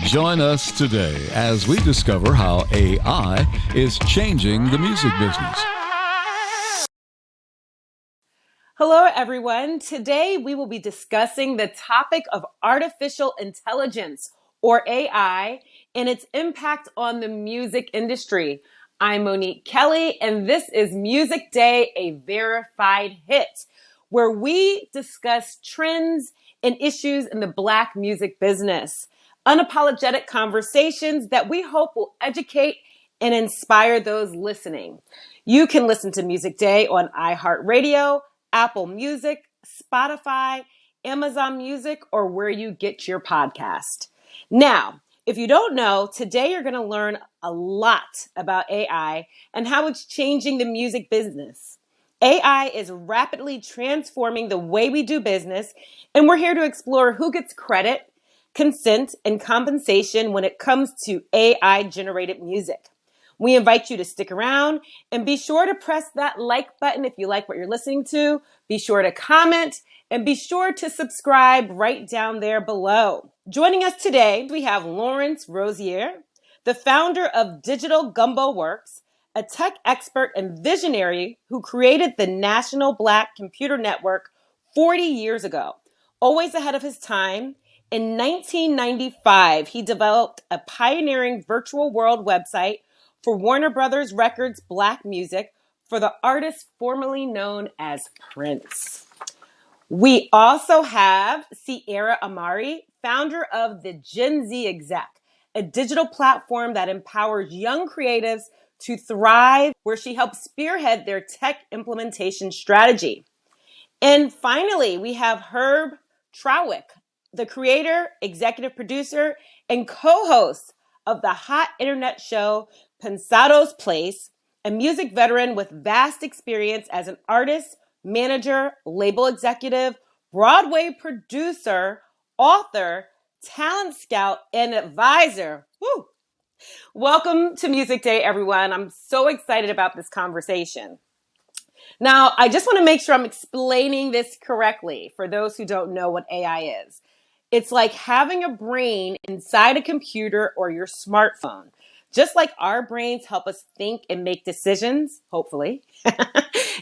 Join us today as we discover how AI is changing the music business. Hello, everyone. Today, we will be discussing the topic of artificial intelligence, or AI, and its impact on the music industry. I'm Monique Kelley, and this is Music Day, a verified hit, where we discuss trends and issues in the Black music business. Unapologetic conversations that we hope will educate and inspire those listening. You can listen to Music Day on iHeartRadio, Apple Music, Spotify, Amazon Music, or where you get your podcast. Now, if you don't know, today you're going to learn a lot about AI and how it's changing the music business. AI is rapidly transforming the way we do business, and we're here to explore who gets credit, consent, and compensation when it comes to AI-generated music. We invite you to stick around and be sure to press that like button if you like what you're listening to. Be sure to comment and be sure to subscribe right down there below. Joining us today, we have Laurence Rozier, the founder of Digital Gumbo Works, a tech expert and visionary who created the National Black Computer Network 40 years ago. Always ahead of his time, in 1995, he developed a pioneering virtual world website for Warner Brothers Records Black Music for the artist formerly known as Prince. We also have Sierra Imari, founder of the Gen Z Exec, a digital platform that empowers young creatives to thrive, where she helps spearhead their tech implementation strategy. And finally, we have Herb Trawick, the creator, executive producer, and co-host of the hot internet show Pensado's Place, a music veteran with vast experience as an artist, manager, label executive, Broadway producer, author, talent scout, and advisor. Woo! Welcome to Music Day, everyone. I'm so excited about this conversation. Now, I just want to make sure I'm explaining this correctly for those who don't know what AI is. It's like having a brain inside a computer or your smartphone. Just like our brains help us think and make decisions, hopefully,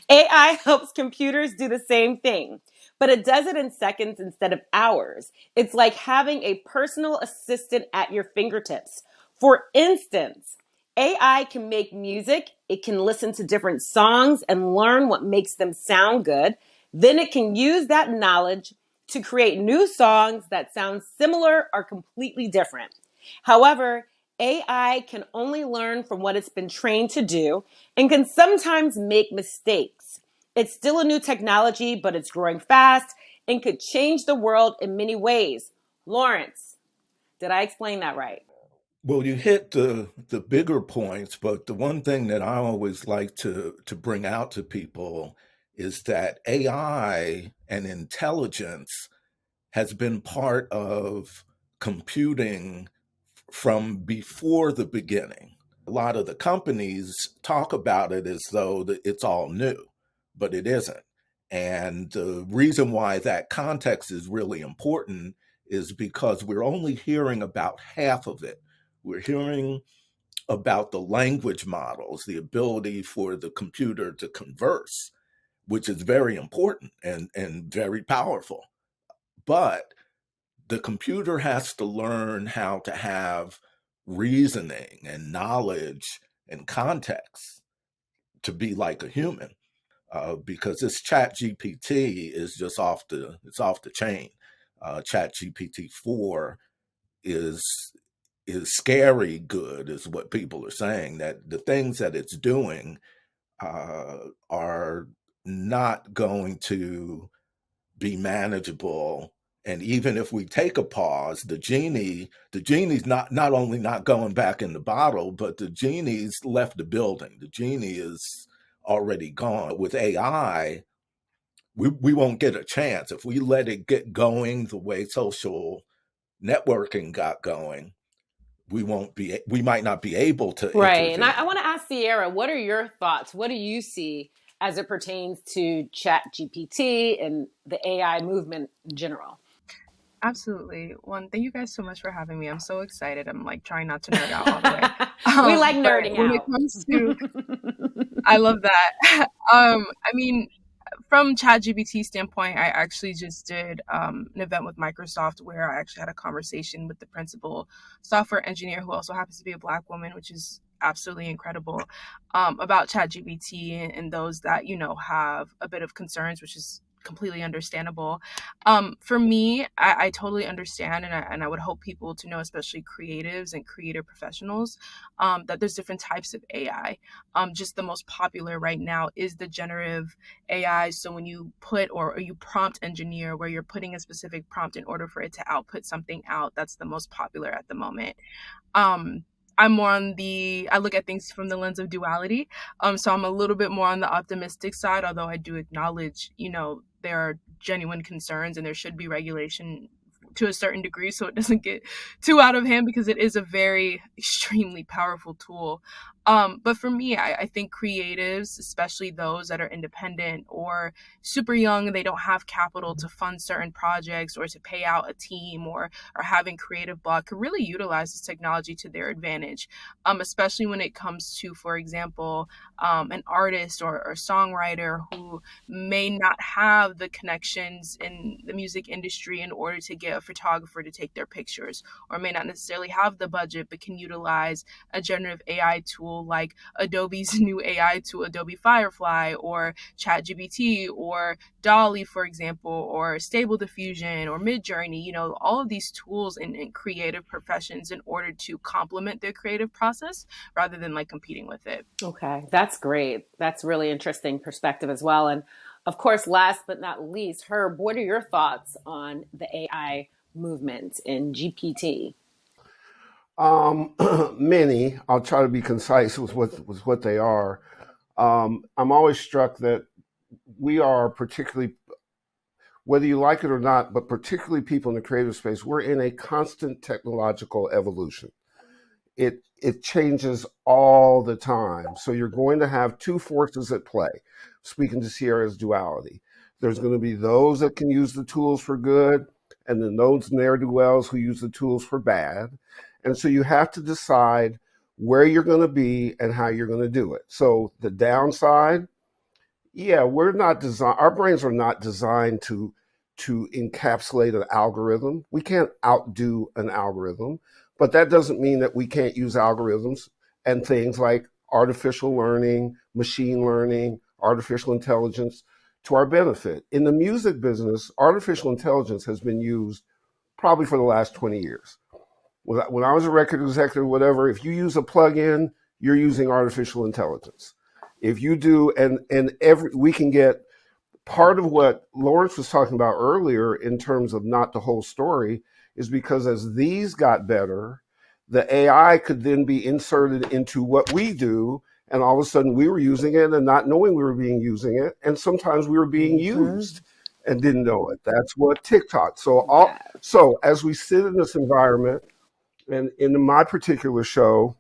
AI helps computers do the same thing, but it does it in seconds instead of hours. It's like having a personal assistant at your fingertips. For instance, AI can make music, it can listen to different songs and learn what makes them sound good. Then it can use that knowledge to create new songs that sound similar or completely different. However, AI can only learn from what it's been trained to do and can sometimes make mistakes. It's still a new technology, but it's growing fast and could change the world in many ways. Laurence, did I explain that right? Well, you hit the bigger points, but the one thing that I always like to bring out to people is that AI and intelligence has been part of computing from before the beginning. A lot of the companies talk about it as though it's all new, but it isn't. And the reason why that context is really important is because we're only hearing about half of it. We're hearing about the language models, the ability for the computer to converse, which is very important and very powerful. But the computer has to learn how to have reasoning and knowledge and context to be like a human, because this Chat GPT is just off the chain. Chat GPT 4 is scary good, is what people are saying, that the things that it's doing are not going to be manageable. And even if we take a pause, the genie's not only not going back in the bottle, but the genie's left the building. The genie is already gone. With AI, we won't get a chance. If we let it get going the way social networking got going, we might not be able to Right. intervene. And I want to ask Sierra, what are your thoughts? What do you see as it pertains to Chat GPT and the AI movement in general? Absolutely. One, thank you guys so much for having me. I'm so excited. I'm like trying not to nerd out all the way. We like But nerding when it out. comes to, I love that. I mean, from ChatGPT standpoint, I actually just did an event with Microsoft where I actually had a conversation with the principal software engineer, who also happens to be a Black woman, which is absolutely incredible, about ChatGPT and those that, have a bit of concerns, which is completely understandable. For me, I totally understand, and I would hope people to know, especially creatives and creative professionals, that there's different types of AI. Just the most popular right now is the generative AI. So when you put or you prompt engineer, where you're putting a specific prompt in order for it to output something out, that's the most popular at the moment. Um, I'm more I look at things from the lens of duality. So I'm a little bit more on the optimistic side, although I do acknowledge, there are genuine concerns and there should be regulation to a certain degree so it doesn't get too out of hand, because it is a very extremely powerful tool. But for me, I think creatives, especially those that are independent or super young, they don't have capital to fund certain projects or to pay out a team, or having creative block, could really utilize this technology to their advantage, especially when it comes to, for example, an artist or songwriter who may not have the connections in the music industry in order to get a photographer to take their pictures, or may not necessarily have the budget but can utilize a generative AI tool like Adobe's new AI tool, Adobe Firefly, or ChatGPT, or Dolly, for example, or Stable Diffusion, or Midjourney, all of these tools in creative professions in order to complement their creative process rather than like competing with it. Okay, that's great. That's really interesting perspective as well. And of course, last but not least, Herb, what are your thoughts on the AI movement in GPT? Many. I'll try to be concise with what they are. I'm always struck that we are particularly, whether you like it or not, but particularly people in the creative space, we're in a constant technological evolution. It changes all the time. So you're going to have two forces at play. Speaking to Sierra's duality, there's going to be those that can use the tools for good, and then those ne'er-do-wells who use the tools for bad. And so you have to decide where you're going to be and how you're going to do it. So the downside, yeah, we're not designed. Our brains are not designed to encapsulate an algorithm. We can't outdo an algorithm, but that doesn't mean that we can't use algorithms and things like artificial learning, machine learning, artificial intelligence to our benefit. In the music business, artificial intelligence has been used probably for the last 20 years. When I was a record executive, whatever, if you use a plugin, you're using artificial intelligence. If you do, we can get part of what Laurence was talking about earlier in terms of not the whole story is because as these got better, the AI could then be inserted into what we do, and all of a sudden we were using it and not knowing we were being using it, and sometimes we were being used and didn't know it. That's what TikTok. So as we sit in this environment, and in my particular show,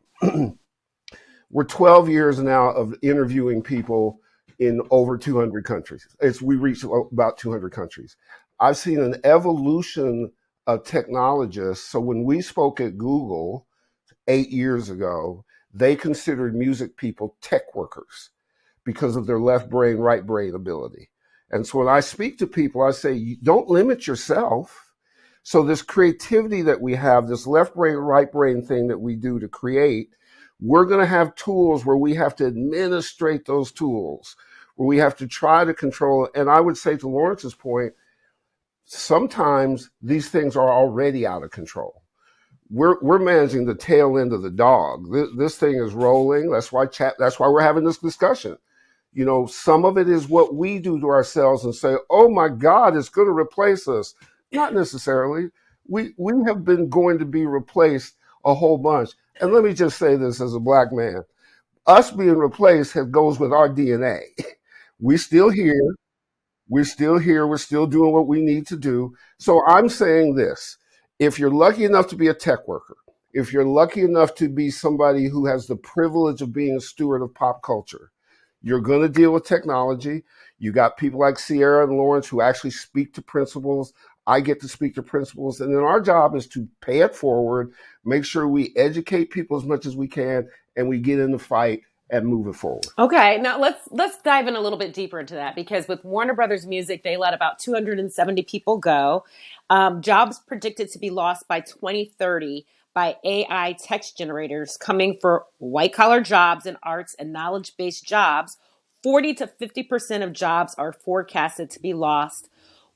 we're 12 years now of interviewing people in over 200 countries. We reach about 200 countries. I've seen an evolution of technologists. So when we spoke at Google 8 years ago, they considered music people tech workers because of their left brain, right brain ability. And so when I speak to people, I say, don't limit yourself. So this creativity that we have, this left brain, right brain thing that we do to create, we're going to have tools where we have to administrate those tools, where we have to try to control it. And I would say to Laurence's point, sometimes these things are already out of control. We're managing the tail end of the dog. This thing is rolling. That's why we're having this discussion. Some of it is what we do to ourselves and say, oh my God, it's going to replace us. Not necessarily. We have been going to be replaced a whole bunch. And let me just say this as a Black man. Us being replaced goes with our DNA. We're still here. We're still here. We're still doing what we need to do. So I'm saying this. If you're lucky enough to be a tech worker, if you're lucky enough to be somebody who has the privilege of being a steward of pop culture, you're going to deal with technology. You got people like Sierra and Laurence who actually speak to principals. I get to speak to principals, and then our job is to pay it forward, make sure we educate people as much as we can, and we get in the fight and move it forward. Okay, now let's dive in a little bit deeper into that, because with Warner Brothers Music, they let about 270 people go. Jobs predicted to be lost by 2030 by AI text generators coming for white collar jobs in arts and knowledge based jobs. 40 to 50% of jobs are forecasted to be lost.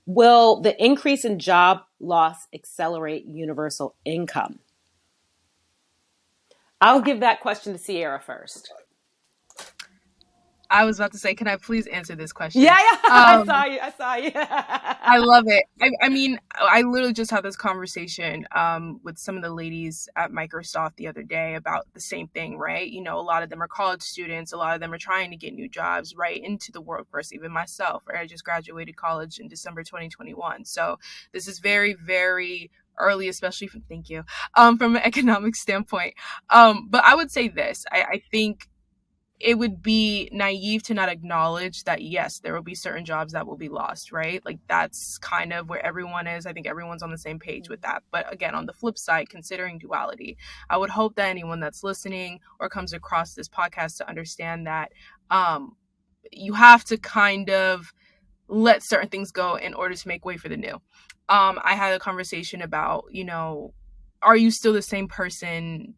Will the increase in job loss accelerate universal income? I'll give that question to Sierra first. I was about to say, can I please answer this question? Yeah, I saw you. I love it. I mean, I literally just had this conversation with some of the ladies at Microsoft the other day about the same thing, right? You know, a lot of them are college students. A lot of them are trying to get new jobs right into the workforce, even myself, right? I just graduated college in December 2021. So this is very, very early, especially from, thank you, from an economic standpoint. But I would say this, I think it would be naive to not acknowledge that, yes, there will be certain jobs that will be lost, right? Like, that's kind of where everyone is. I think everyone's on the same page with that. But again, on the flip side, considering duality, I would hope that anyone that's listening or comes across this podcast to understand that you have to kind of let certain things go in order to make way for the new. I had a conversation about, you know, are you still the same person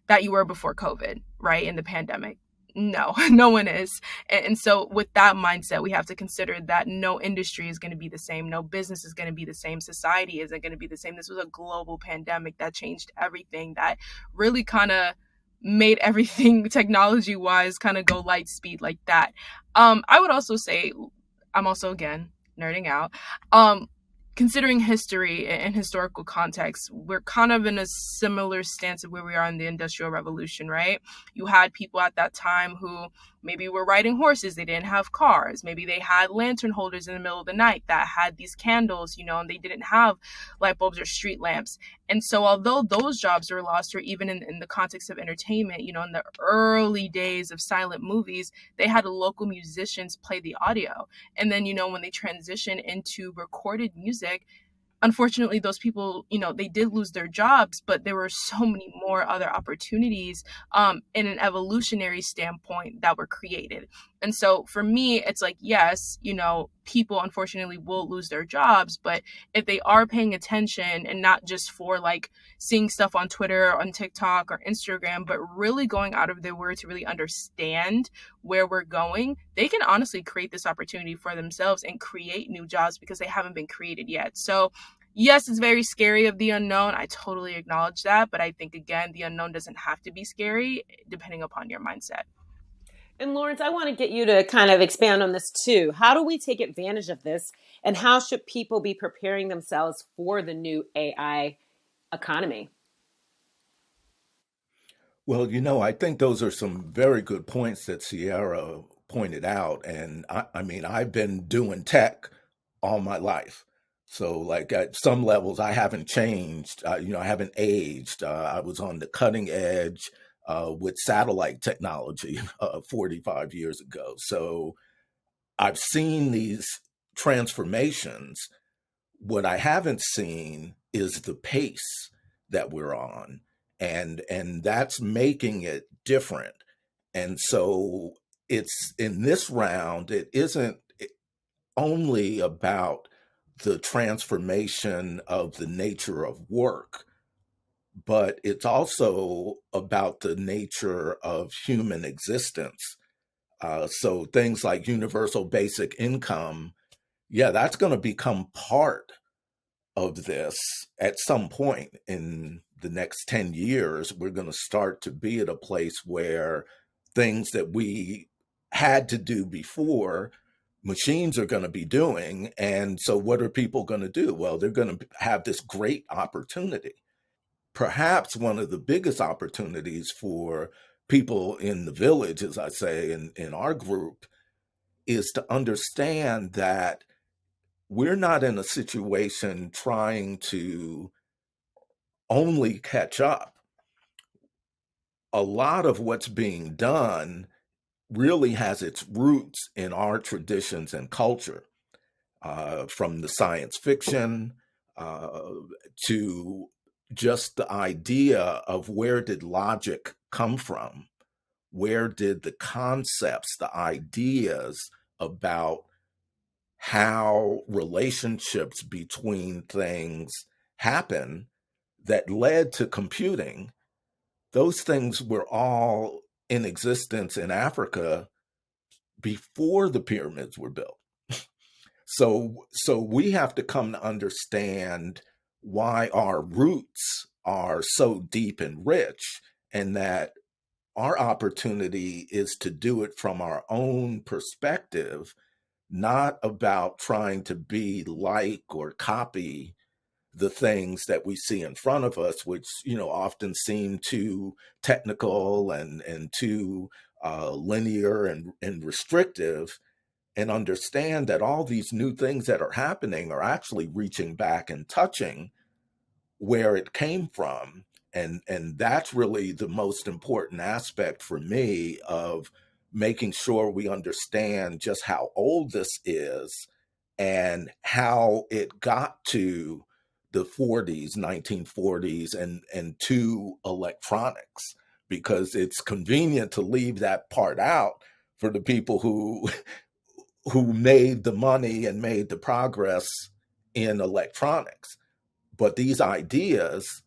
that you were before COVID, right? In the pandemic? No, no one is. And so with that mindset, we have to consider that no industry is going to be the same. No business is going to be the same. Society isn't going to be the same. This was a global pandemic that changed everything, that really kind of made everything technology wise kind of go light speed like that. I would also say, I'm also, again, nerding out. Considering history and historical context, we're kind of in a similar stance of where we are in the Industrial Revolution, right? You had people at that time who maybe were riding horses. They didn't have cars. Maybe they had lantern holders in the middle of the night that had these candles, you know, and they didn't have light bulbs or street lamps. And so although those jobs were lost, or even in the context of entertainment, you know, in the early days of silent movies, they had local musicians play the audio. And then, you know, when they transition into recorded music, unfortunately, those people, you know, they did lose their jobs, but there were so many more other opportunities in an evolutionary standpoint that were created. And so for me, it's like, yes, you know, people unfortunately will lose their jobs, but if they are paying attention and not just for like seeing stuff on Twitter, or on TikTok or Instagram, but really going out of their way to really understand where we're going, they can honestly create this opportunity for themselves and create new jobs because they haven't been created yet. So yes, it's very scary of the unknown. I totally acknowledge that. But I think, again, the unknown doesn't have to be scary depending upon your mindset. And Laurence, I want to get you to kind of expand on this too. How do we take advantage of this, and how should people be preparing themselves for the new AI economy? Well, you know, I think those are some very good points that Sierra pointed out. And I mean, I've been doing tech all my life. So, like, at some levels, I haven't changed. You know, I haven't aged. I was on the cutting edge with satellite technology 45 years ago. So I've seen these transformations. What I haven't seen is the pace that we're on, and that's making it different. And so it's in this round, it isn't only about the transformation of the nature of work, but it's also about the nature of human existence. So things like universal basic income, yeah, that's going to become part of this at some point in the next 10 years. We're going to start to be at a place where things that we had to do before, machines are going to be doing. And so what are people going to do? Well, they're going to have this great opportunity. Perhaps one of the biggest opportunities for people in the village, as I say, in our group, is to understand that we're not in a situation trying to only catch up. A lot of what's being done really has its roots in our traditions and culture, from the science fiction to just the idea of where did logic come from? Where did the concepts, the ideas about how relationships between things happen that led to computing? Those things were all in existence in Africa before the pyramids were built. So we have to come to understand why our roots are so deep and rich, and that our opportunity is to do it from our own perspective, not about trying to be like or copy the things that we see in front of us, which, often seem too technical and too linear and restrictive, and understand that all these new things that are happening are actually reaching back and touching where it came from. And that's really the most important aspect for me of making sure we understand just how old this is and how it got to the 40s, 1940s, and to electronics, because it's convenient to leave that part out for the people who made the money and made the progress in electronics. But these ideas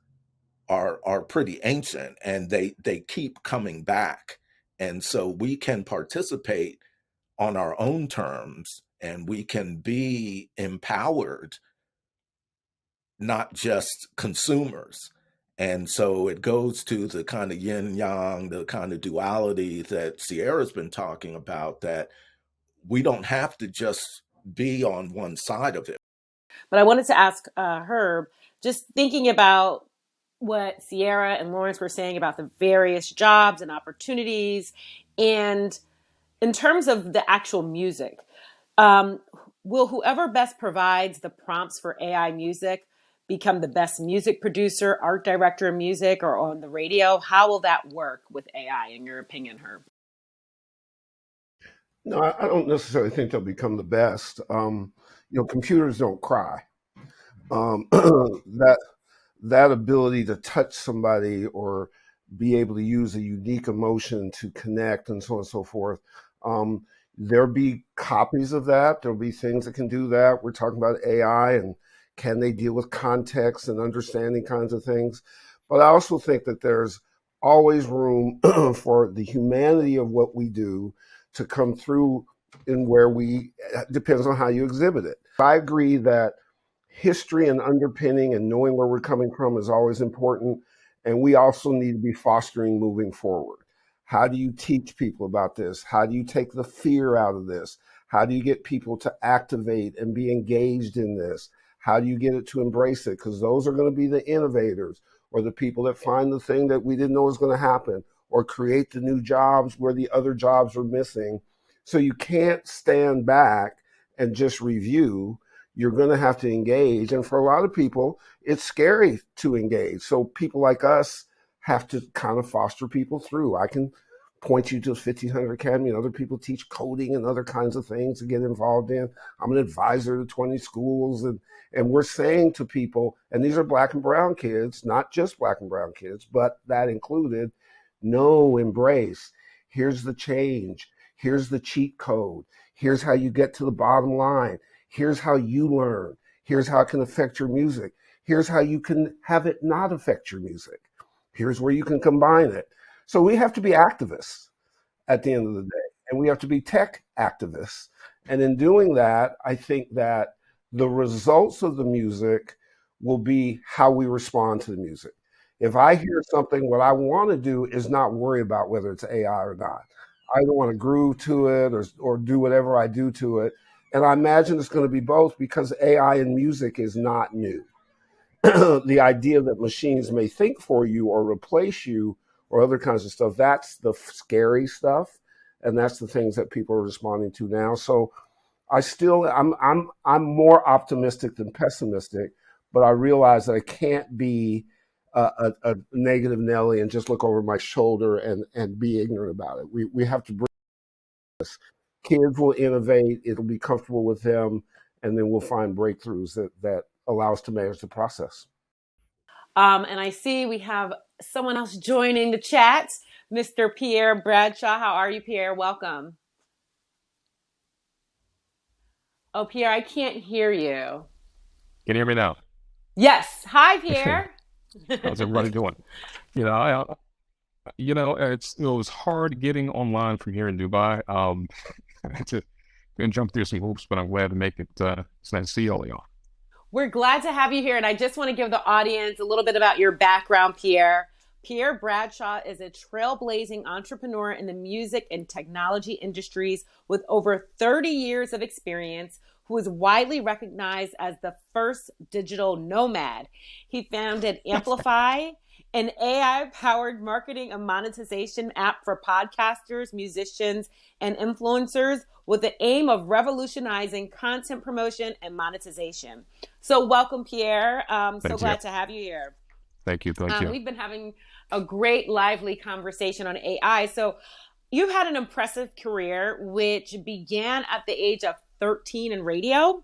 are pretty ancient, and they keep coming back. And so we can participate on our own terms, and we can be empowered, not just consumers. And so it goes to the kind of yin yang, the kind of duality that Sierra's been talking about, that we don't have to just be on one side of it. But I wanted to ask Herb, just thinking about what Sierra and Laurence were saying about the various jobs and opportunities, and in terms of the actual music, um, will whoever best provides the prompts for AI music become the best music producer, art director of music, or on the radio? How will that work with AI, in your opinion, Herb? No, I don't necessarily think they'll become the best. Computers don't cry. That ability to touch somebody or be able to use a unique emotion to connect and so on and so forth. There'll be copies of that. There'll be things that can do that. We're talking about AI and can they deal with context and understanding kinds of things. But I also think that there's always room for the humanity of what we do to come through in where depends on how you exhibit it. I agree that history and underpinning and knowing where we're coming from is always important. And we also need to be fostering moving forward. How do you teach people about this? How do you take the fear out of this? How do you get people to activate and be engaged in this? How do you get it to embrace it? Because those are going to be the innovators, or the people that find the thing that we didn't know was going to happen, or create the new jobs where the other jobs are missing. So you can't stand back and just review. You're going to have to engage. And for a lot of people, it's scary to engage. So people like us have to kind of foster people through. I can point you to 1500 Academy, and other people teach coding and other kinds of things to get involved in. I'm an advisor to 20 schools. And we're saying to people, and these are Black and brown kids, not just Black and brown kids, but that included, no, embrace. Here's the change. Here's the cheat code. Here's how you get to the bottom line. Here's how you learn. Here's how it can affect your music. Here's how you can have it not affect your music. Here's where you can combine it. So we have to be activists at the end of the day, and we have to be tech activists. And in doing that, I think that the results of the music will be how we respond to the music. If I hear something, what I want to do is not worry about whether it's AI or not. I either want to groove to it or do whatever I do to it. And I imagine it's going to be both, because AI in music is not new. The idea that machines may think for you or replace you or other kinds of stuff, that's the scary stuff. And that's the things that people are responding to now. So I'm more optimistic than pessimistic, but I realize that I can't be a negative Nelly and just look over my shoulder and be ignorant about it. We have to bring this. Kids will innovate. It'll be comfortable with them. And then we'll find breakthroughs that allow us to manage the process. And I see we have someone else joining the chat, Mr. Pierre Bradshaw. How are you, Pierre? Welcome. Oh, Pierre, I can't hear you. Can you hear me now? Yes. Hi, Pierre. How's everybody doing? You know, it was hard getting online from here in Dubai. I had to jump through some hoops, but I'm glad to make it. It's nice to see all of y'all. We're glad to have you here, and I just want to give the audience a little bit about your background, Pierre. Pierre Bradshaw is a trailblazing entrepreneur in the music and technology industries with over 30 years of experience, who is widely recognized as the first digital nomad. He founded Amplify, an AI-powered marketing and monetization app for podcasters, musicians, and influencers with the aim of revolutionizing content promotion and monetization. So welcome, Pierre. So glad to have you here. Thank you. Thank you. We've been having a great, lively conversation on AI. So you've had an impressive career, which began at the age of 13 in radio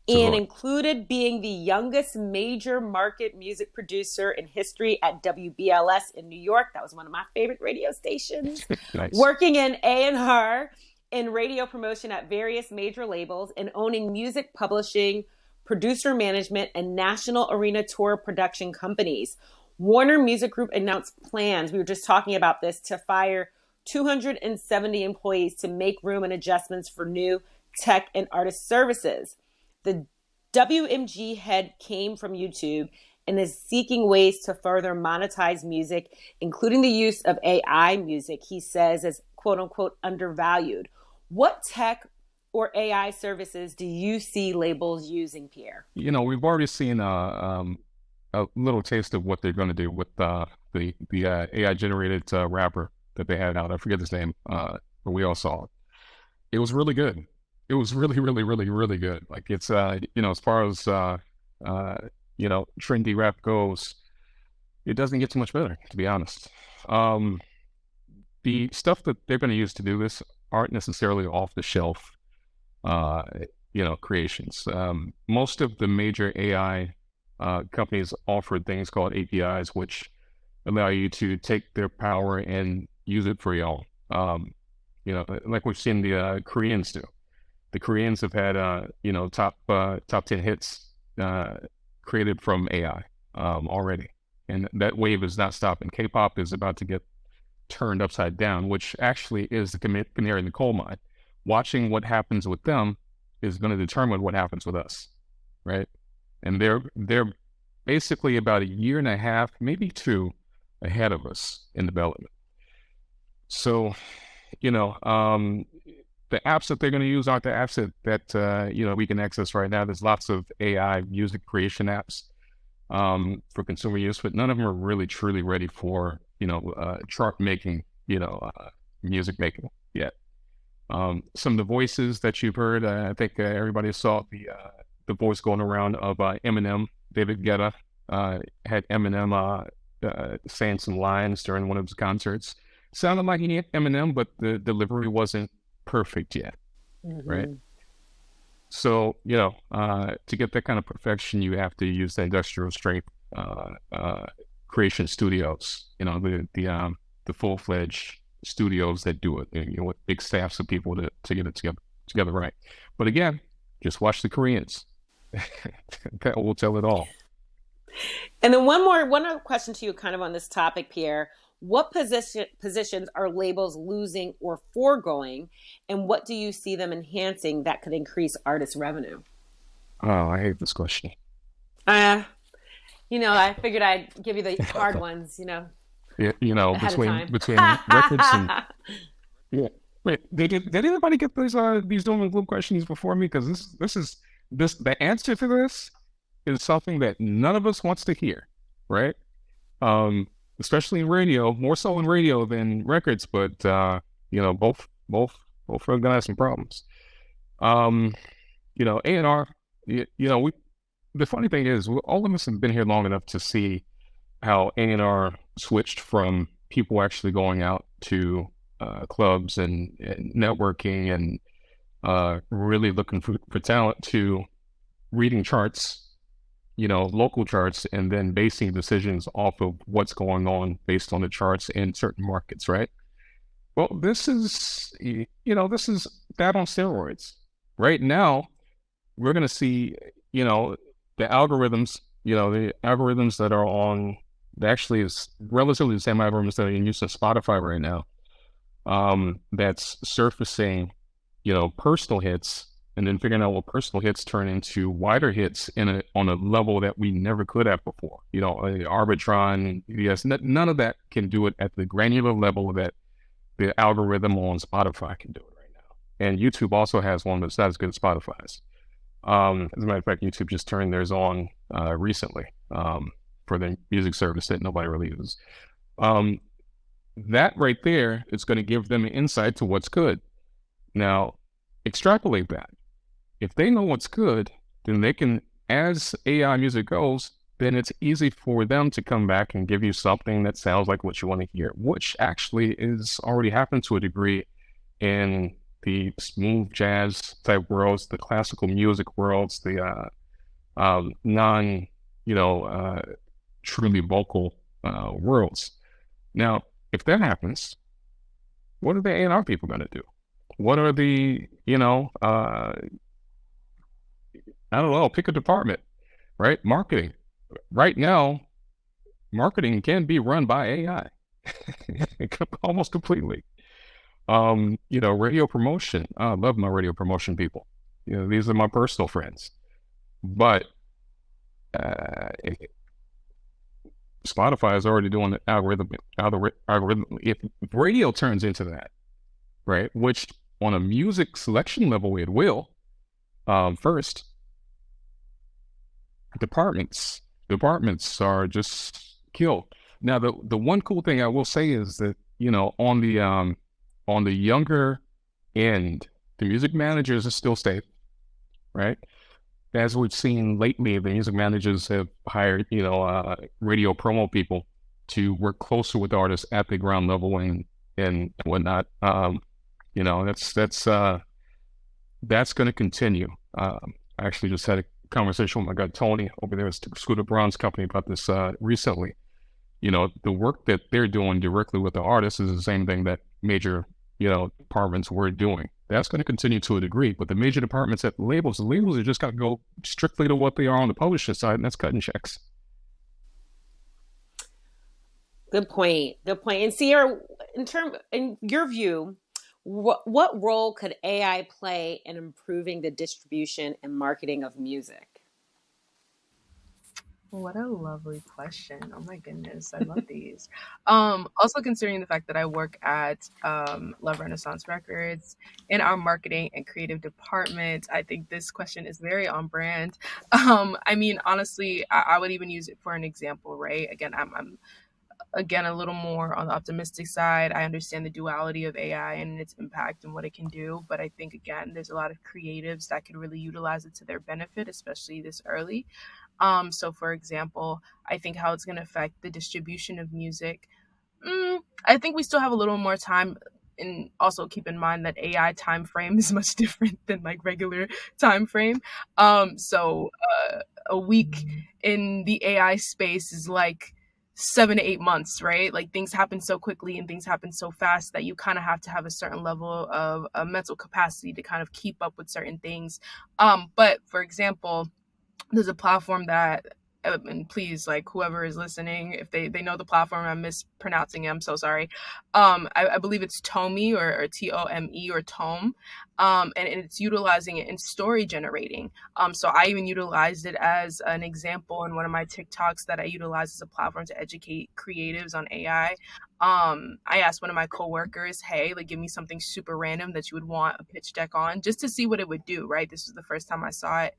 and included being the youngest major market music producer in history at WBLS in New York. That was one of my favorite radio stations. Nice. Working in A&R and radio promotion at various major labels and owning music publishing, producer management, and national arena tour production companies. Warner Music Group announced plans, we were just talking about this, to fire 270 employees to make room and adjustments for new tech and artist services. The WMG head came from YouTube and is seeking ways to further monetize music, including the use of AI music, he says is quote unquote undervalued. What tech or AI services do you see labels using, Pierre? You know, we've already seen a little taste of what they're going to do with the AI generated rapper that they had out. I forget his name, but we all saw it. It was really good. It was really, really, really, really good. Like it's, as far as, trendy rap goes, it doesn't get too much better, to be honest. The stuff that they're going to use to do this aren't necessarily off the shelf, creations. Most of the major AI companies offer things called APIs, which allow you to take their power and use it for your own. Like we've seen the Koreans do. The Koreans have had, top 10 hits created from AI already. And that wave is not stopping. K-pop is about to get turned upside down, which actually is the canary in the coal mine. Watching what happens with them is going to determine what happens with us, right? And they're basically about a year and a half, maybe 2, ahead of us in development. So, the apps that they're going to use aren't the apps that we can access right now. There's lots of AI music creation apps for consumer use, but none of them are really truly ready for chart making, music making yet. Some of the voices that you've heard, I think everybody saw the voice going around of Eminem. David Guetta had Eminem saying some lines during one of his concerts. Sounded like he had Eminem, but the delivery wasn't perfect yet, right? So, to get that kind of perfection, you have to use the industrial strength creation studios, the full-fledged studios that do it, with big staffs of people to get it together right. But again, just watch the Koreans. That will tell it all. And then one other question to you kind of on this topic, Pierre. What positions are labels losing or foregoing, and what do you see them enhancing that could increase artist revenue? Oh, I hate this question. I figured I'd give you the hard ones, Yeah, between records and yeah. Wait, did anybody get these Doom and Gloom questions before me? Because the answer to this is something that none of us wants to hear, right? Especially in radio, more so in radio than records, but both are gonna have some problems. A&R, the funny thing is, all of us have been here long enough to see how A&R switched from people actually going out to clubs and networking and really looking for talent to reading charts local charts and then basing decisions off of what's going on based on the charts in certain markets, right? Well, this is that on steroids. Right now, we're going to see, the algorithms, that are on, actually is relatively the same algorithms that are in use in Spotify right now. That's surfacing, personal hits, and then figuring out what personal hits turn into wider hits on a level that we never could have before. Arbitron, yes, none of that can do it at the granular level that the algorithm on Spotify can do it right now. And YouTube also has one that's not as good as Spotify's. As a matter of fact, YouTube just turned theirs on recently for their music service that nobody really uses. That right there is going to give them an insight to what's good. Now, extrapolate that. If they know what's good, then they can, as AI music goes, then it's easy for them to come back and give you something that sounds like what you want to hear, which actually is already happened to a degree in the smooth jazz type worlds, the classical music worlds, the non, truly vocal worlds. Now, if that happens, what are the A&R people going to do? What are the, I don't know, pick a department, right? Marketing. Right now, marketing can be run by AI almost completely. Radio promotion. I love my radio promotion people. These are my personal friends. But Spotify is already doing the algorithm. If radio turns into that, right, which on a music selection level it will, first, departments are just killed. Now, the one cool thing I will say is that, on the younger end, the music managers are still safe, right? As we've seen lately, the music managers have hired, radio promo people to work closer with artists at the ground level and whatnot. That's going to continue. I actually just had a conversation with my guy Tony over there at Scooter Braun's company about this recently. The work that they're doing directly with the artists is the same thing that major departments were doing. That's going to continue to a degree, but the major departments at the labels are just got to go strictly to what they are on the publisher side, and that's cutting checks. Good point. And Sierra, in your view, what role could AI play in improving the distribution and marketing of music? What a lovely question. Oh my goodness. I love these. Also considering the fact that I work at Love Renaissance Records in our marketing and creative department, I think this question is very on brand. Honestly, I would even use it for an example, right? Again, I'm a little more on the optimistic side. I understand the duality of AI and its impact and what it can do, but I think, again, there's a lot of creatives that could really utilize it to their benefit, especially this early. So for example, I think how it's going to affect the distribution of music. I think we still have a little more time, and also keep in mind that AI time frame is much different than like regular time frame. So a week in the AI space is like 7 to 8 months, right? Like things happen so quickly and things happen so fast that you kind of have to have a certain level of mental capacity to kind of keep up with certain things. But for example, there's a platform that, and please, like whoever is listening, if they know the platform, I'm mispronouncing it, I'm so sorry. I believe it's Tomi or Tome or Tome. And it's utilizing it in story generating. So I even utilized it as an example in one of my TikToks that I utilize as a platform to educate creatives on AI. I asked one of my coworkers, hey, like give me something super random that you would want a pitch deck on, just to see what it would do, right? This was the first time I saw it.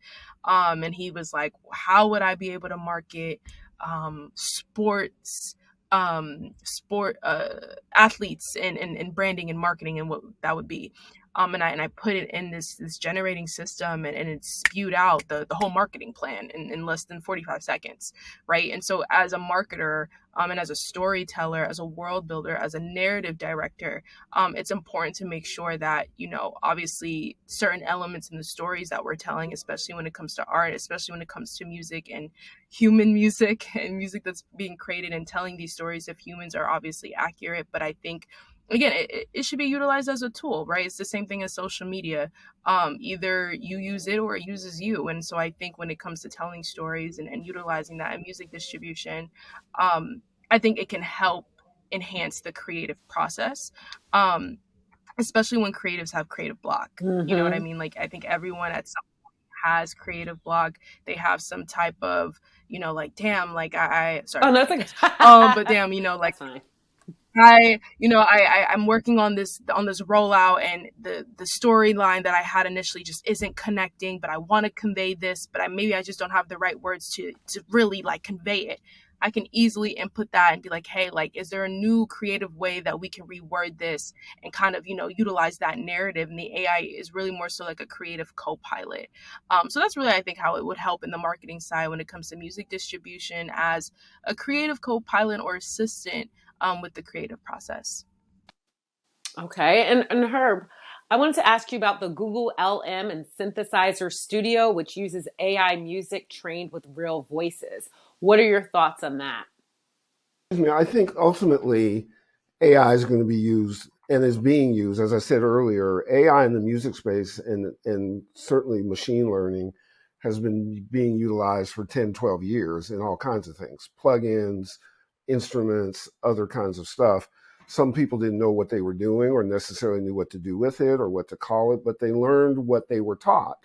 And he was like, how would I be able to market sports athletes and branding and marketing and what that would be. And I put it in this generating system and it spewed out the whole marketing plan in less than 45 seconds, right? And so as a marketer, And as a storyteller, as a world builder, as a narrative director, it's important to make sure that, obviously certain elements in the stories that we're telling, especially when it comes to art, especially when it comes to music and human music and music that's being created and telling these stories of humans, are obviously accurate. But I think, again, it should be utilized as a tool, right? It's the same thing as social media. Either you use it or it uses you. And so I think when it comes to telling stories and utilizing that in music distribution, I think it can help enhance the creative process, especially when creatives have creative block. You know what I mean? Like, I think everyone at some point has creative block. They have some type of, like, damn, like I sorry. Oh, no, it's okay. But damn, like, That's fine. I'm working on this rollout, and the storyline that I had initially just isn't connecting, but I want to convey this, but maybe I just don't have the right words to really like convey it. I can easily input that and be like, hey, like, is there a new creative way that we can reword this and kind of, utilize that narrative? And the AI is really more so like a creative co-pilot. So that's really, I think, how it would help in the marketing side when it comes to music distribution, as a creative co-pilot or assistant with the creative process. Okay. And Herb, I wanted to ask you about the Google LM and Synthesizer Studio, which uses AI music trained with real voices. What are your thoughts on that? I think ultimately AI is going to be used and is being used, as I said earlier. AI in the music space and certainly machine learning has been being utilized for 10, 12 years in all kinds of things, plugins, instruments, other kinds of stuff. Some people didn't know what they were doing or necessarily knew what to do with it or what to call it, but they learned what they were taught.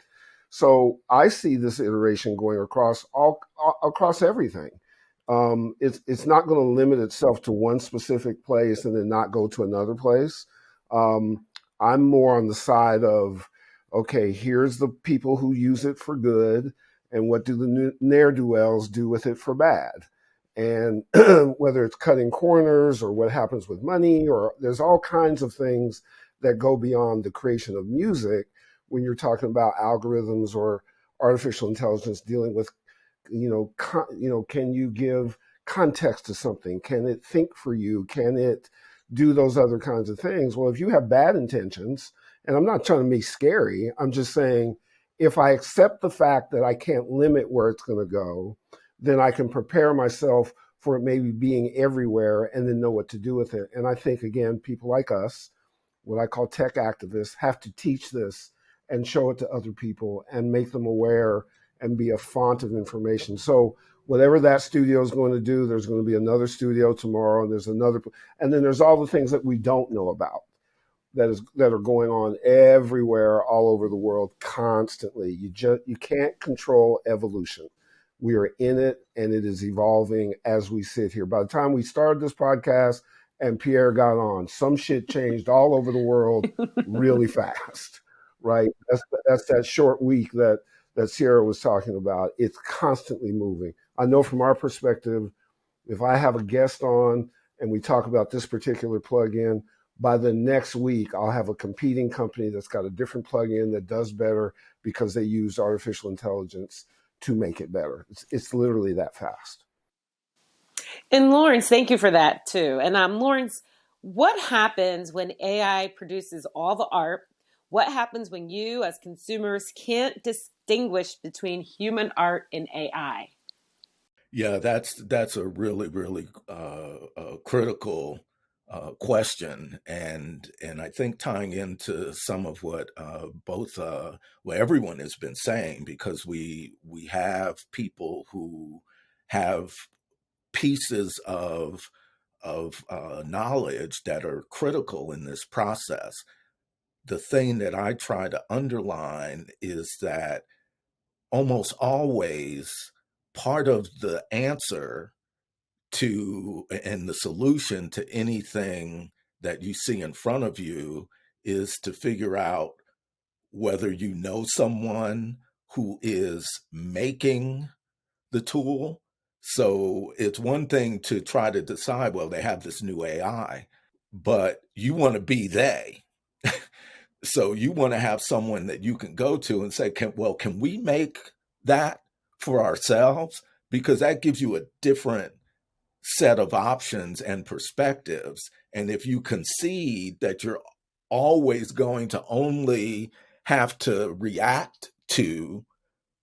So I see this iteration going across across everything. It's not going to limit itself to one specific place and then not go to another place. I'm more on the side of, okay, here's the people who use it for good, and what do the ne'er-do-wells do with it for bad? And whether it's cutting corners or what happens with money, or there's all kinds of things that go beyond the creation of music when you're talking about algorithms or artificial intelligence dealing with, can you give context to something? Can it think for you? Can it do those other kinds of things? Well, if you have bad intentions, and I'm not trying to be scary, I'm just saying, if I accept the fact that I can't limit where it's going to go, then I can prepare myself for it maybe being everywhere and then know what to do with it. And I think, again, people like us, what I call tech activists, have to teach this and show it to other people and make them aware and be a font of information. So whatever that studio is going to do, there's going to be another studio tomorrow, and there's another, and then there's all the things that we don't know about that are going on everywhere, all over the world, constantly. You can't control evolution. We are in it, and it is evolving as we sit here. By the time we started this podcast and Pierre got on, some shit changed all over the world really fast, right? That's that short week that Sierra was talking about. It's constantly moving. I know from our perspective, if I have a guest on and we talk about this particular plugin, by the next week, I'll have a competing company that's got a different plugin that does better because they use artificial intelligence to make it better. It's literally that fast. And Laurence, thank you for that too. And Laurence, what happens when AI produces all the art? What happens when you as consumers can't distinguish between human art and AI? Yeah, that's a really, really critical question, and I think tying into some of what everyone has been saying, because we have people who have pieces of knowledge that are critical in this process. The thing that I try to underline is that almost always part of the answer to and the solution to anything that you see in front of you is to figure out whether you know someone who is making the tool. So it's one thing to try to decide, well, they have this new AI, but you want to be they. So you want to have someone that you can go to and say, can we make that for ourselves? Because that gives you a different set of options and perspectives. And if you concede that you're always going to only have to react to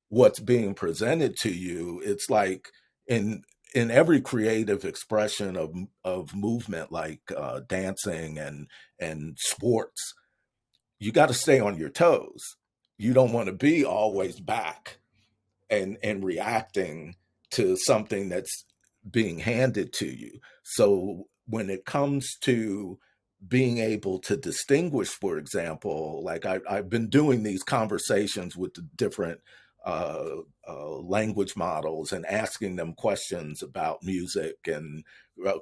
what's being presented to you, it's like in every creative expression of movement, like dancing and sports, you got to stay on your toes. You don't want to be always back and reacting to something that's being handed to you. So when it comes to being able to distinguish, for example, like I've been doing these conversations with the different language models and asking them questions about music and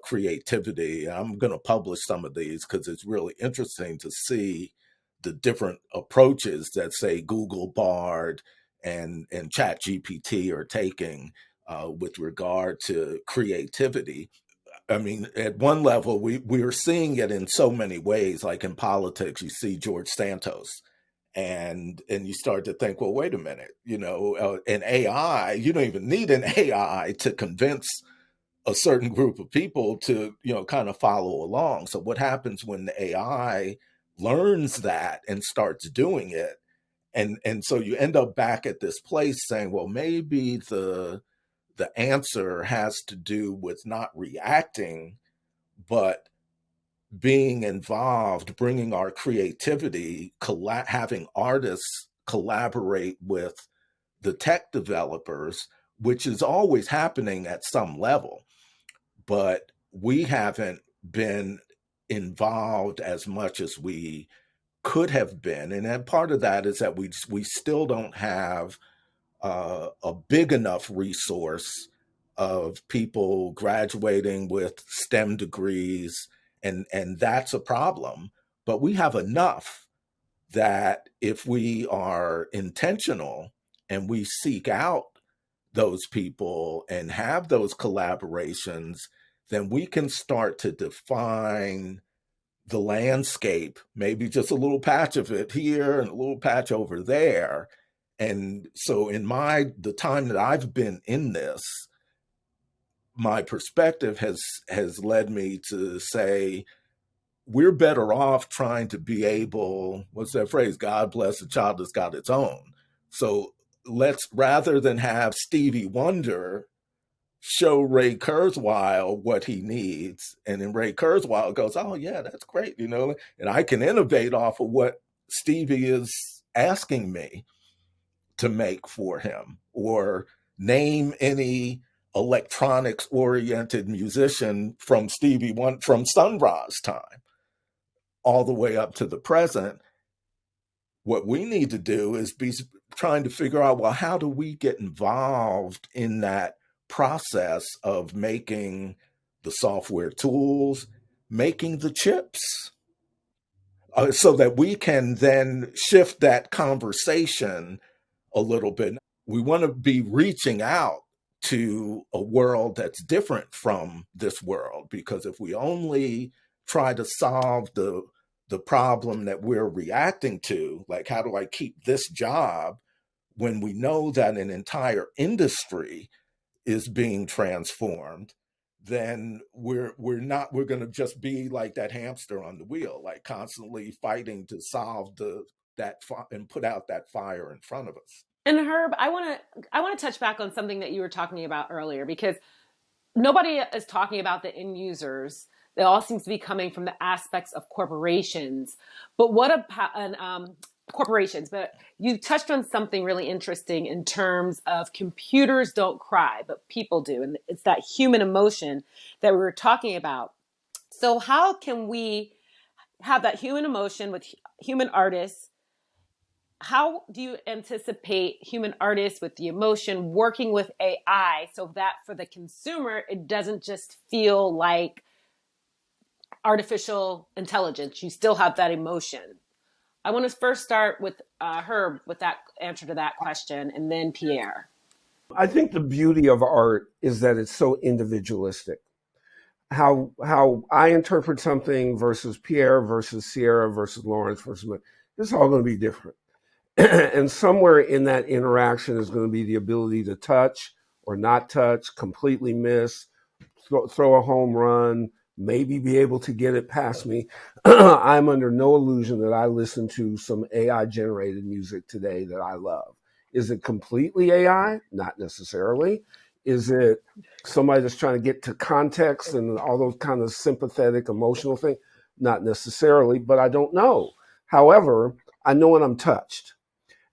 creativity. I'm going to publish some of these because it's really interesting to see the different approaches that, say, Google Bard and Chat GPT are taking with regard to creativity. I mean, at one level, we are seeing it in so many ways. Like in politics, you see George Santos, and you start to think, well, wait a minute, an AI, you don't even need an AI to convince a certain group of people to, kind of follow along. So what happens when the AI learns that and starts doing it? And so you end up back at this place saying, well, maybe the answer has to do with not reacting, but being involved, bringing our creativity, having artists collaborate with the tech developers, which is always happening at some level. But we haven't been involved as much as we could have been. And then part of that is that we still don't have a big enough resource of people graduating with STEM degrees, and that's a problem. But we have enough that if we are intentional and we seek out those people and have those collaborations, then we can start to define the landscape, maybe just a little patch of it here and a little patch over there. And so in the time that I've been in this, my perspective has led me to say, we're better off trying to be able, what's that phrase? God bless a child that's got its own. So let's, rather than have Stevie Wonder show Ray Kurzweil what he needs, and then Ray Kurzweil goes, oh yeah, that's great, and I can innovate off of what Stevie is asking me to make for him, or name any electronics oriented musician from from Sun Ra's time all the way up to the present. What we need to do is be trying to figure out, well, how do we get involved in that process of making the software tools, making the chips, so that we can then shift that conversation a little bit. We want to be reaching out to a world that's different from this world, because if we only try to solve the problem that we're reacting to, like how do I keep this job, when we know that an entire industry is being transformed, then we're going to just be like that hamster on the wheel, like constantly fighting to solve and put out that fire in front of us. And Herb, I want to touch back on something that you were talking about earlier, because nobody is talking about the end users. It all seems to be coming from the aspects of corporations. But what about corporations? But you touched on something really interesting in terms of computers don't cry, but people do. And it's that human emotion that we were talking about. So how can we have that human emotion with human artists? How do you anticipate human artists with the emotion working with AI so that for the consumer, it doesn't just feel like artificial intelligence? You still have that emotion. I want to first start with Herb with that answer to that question, and then Pierre. I think the beauty of art is that it's so individualistic. How I interpret something versus Pierre versus Sierra versus Laurence versus me, it's all going to be different. And somewhere in that interaction is going to be the ability to touch or not touch, completely miss, throw a home run, maybe be able to get it past me. I'm under no illusion that I listen to some AI generated music today that I love. Is it completely AI? Not necessarily. Is it somebody that's trying to get to context and all those kind of sympathetic, emotional things? Not necessarily, but I don't know. However, I know when I'm touched.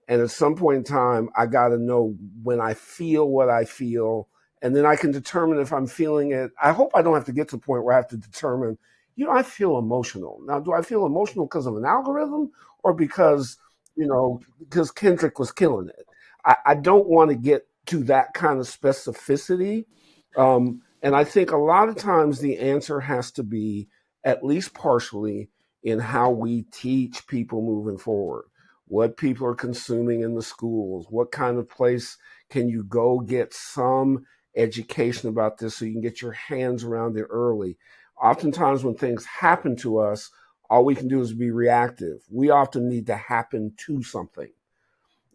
And at some point in time, I got to know when I feel what I feel, and then I can determine if I'm feeling it. I hope I don't have to get to the point where I have to determine, I feel emotional. Now, do I feel emotional because of an algorithm or because Kendrick was killing it? I don't want to get to that kind of specificity. And I think a lot of times the answer has to be, at least partially, in how we teach people moving forward. What people are consuming in the schools, what kind of place can you go get some education about this so you can get your hands around it early. Oftentimes when things happen to us, all we can do is be reactive. We often need to happen to something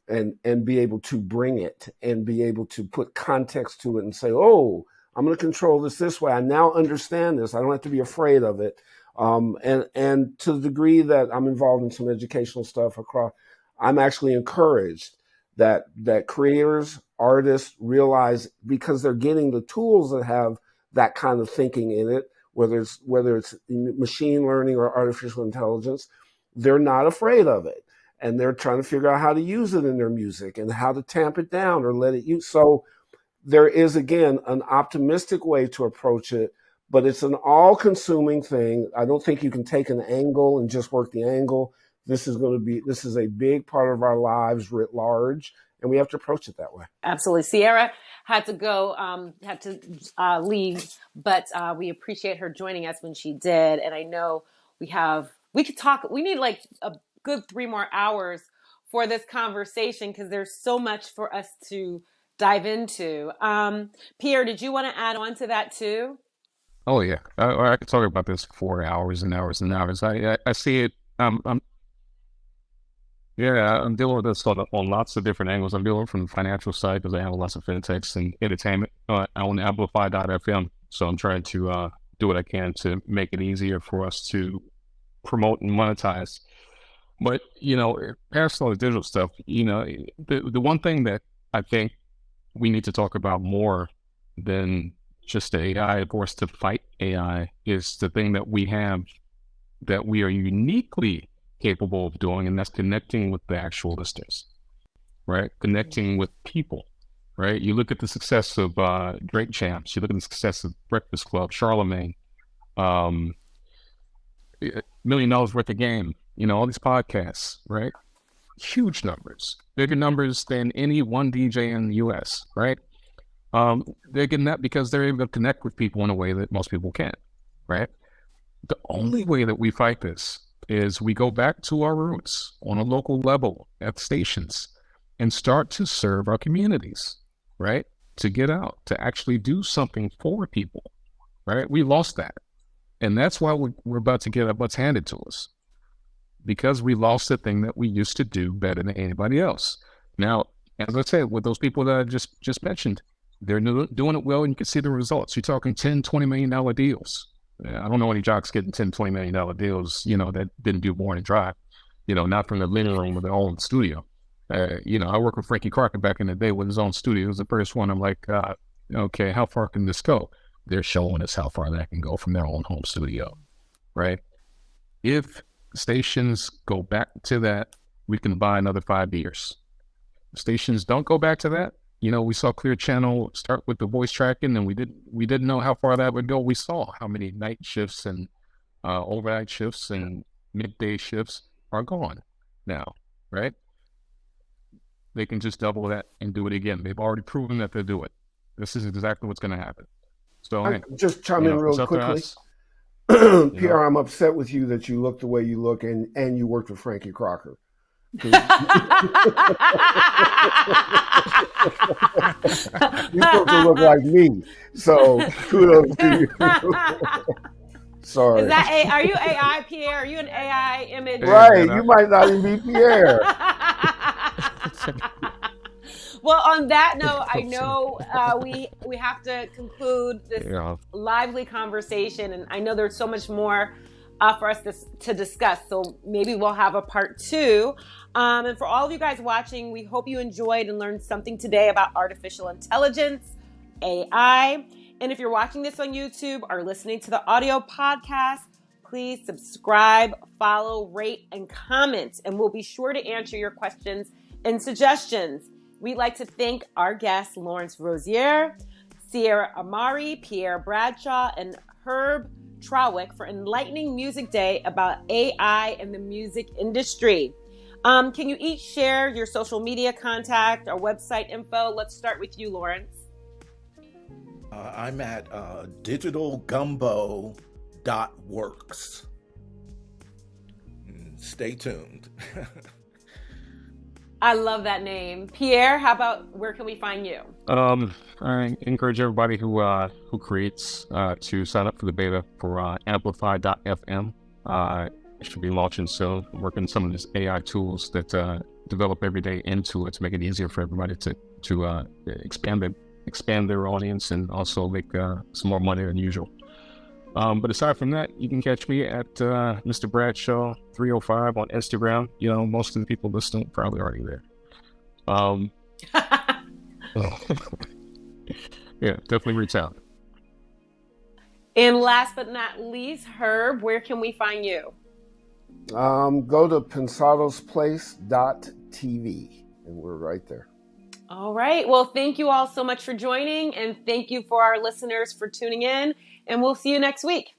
and be able to bring it and be able to put context to it and say, oh, I'm going to control this way. I now understand this. I don't have to be afraid of it. And to the degree that I'm involved in some educational stuff across, I'm actually encouraged that creators, artists realize, because they're getting the tools that have that kind of thinking in it, whether it's machine learning or artificial intelligence, they're not afraid of it. And they're trying to figure out how to use it in their music and how to tamp it down or let it use. So there is, again, an optimistic way to approach it, but it's an all-consuming thing. I don't think you can take an angle and just work the angle. This is a big part of our lives writ large, and we have to approach it that way. Absolutely. Sierra had to go, leave, but we appreciate her joining us when she did. And I know we could talk, we need like a good 3 more hours for this conversation because there's so much for us to dive into. Pierre, did you want to add on to that too? Oh yeah, I could talk about this for hours and hours and hours. I see it. I'm dealing with this on lots of different angles. I'm dealing from the financial side because I have lots of fintechs and entertainment. I own Amplify.fm, so I'm trying to do what I can to make it easier for us to promote and monetize. But past all the digital stuff, the one thing that I think we need to talk about more than just the AI, of course, to fight AI, is the thing that we have that we are uniquely capable of doing, and that's connecting with the actual listeners, right? Connecting with people, right? You look at the success of Drake Champs, you look at the success of Breakfast Club, Charlemagne, $1 Million worth of game, all these podcasts, right? Huge numbers, bigger numbers than any one DJ in the US, right? They're getting that because they're able to connect with people in a way that most people can't, right? The only way that we fight this is we go back to our roots on a local level at stations and start to serve our communities, right? To get out, to actually do something for people, right? We lost that. And that's why we're about to get our butts handed to us, because we lost the thing that we used to do better than anybody else. Now, as I said, with those people that I just mentioned, they're doing it well, and you can see the results. You're talking $10, $20 million deals. I don't know any jocks getting $10, $20 million deals, that didn't do Born and Drive, not from the living room of their own studio. I worked with Frankie Crocker back in the day with his own studio. It was the first one. I'm like, okay, how far can this go? They're showing us how far that can go from their own home studio, right? If stations go back to that, we can buy another 5 years. Stations don't go back to that. We saw Clear Channel start with the voice tracking, and we didn't know how far that would go. We saw how many night shifts and overnight shifts and midday shifts are gone now, right? They can just double that and do it again. They've already proven that they'll do it. This is exactly what's going to happen. So I just chime in real quickly. Pierre, I'm upset with you that you look the way you look and you worked with Frankie Crocker. You're supposed to look like me, so kudos to you. Sorry. Is that are you AI, Pierre? Are you an AI image? Right, you might not even be Pierre. Well, on that note, I know we have to conclude this lively conversation, and I know there's so much more for us to discuss. So maybe we'll have a part 2. And for all of you guys watching, we hope you enjoyed and learned something today about artificial intelligence, AI. And if you're watching this on YouTube or listening to the audio podcast, please subscribe, follow, rate, and comment, and we'll be sure to answer your questions and suggestions. We'd like to thank our guests, Laurence Rozier, Sierra Imari, Pierre Bradshaw, and Herb Trawick for enlightening Music Day about AI in the music industry. Can you each share your social media contact or website info? Let's start with you, Laurence. I'm at Digital Gumbo Works. Stay tuned. I love that name. Pierre, how about where can we find you? I encourage everybody who creates to sign up for the beta for Amplify.fm. It should be launching soon. I'm working on some of these AI tools that develop every day into it to make it easier for everybody to expand their audience and also make some more money than usual. But aside from that, you can catch me at Mr. Bradshaw 305 on Instagram. You know, most of the people listening probably already there. Yeah, definitely reach out. And last but not least, Herb, where can we find you? Go to pensadosplace.tv, and we're right there. All right. Well, thank you all so much for joining, and thank you for our listeners for tuning in, and we'll see you next week.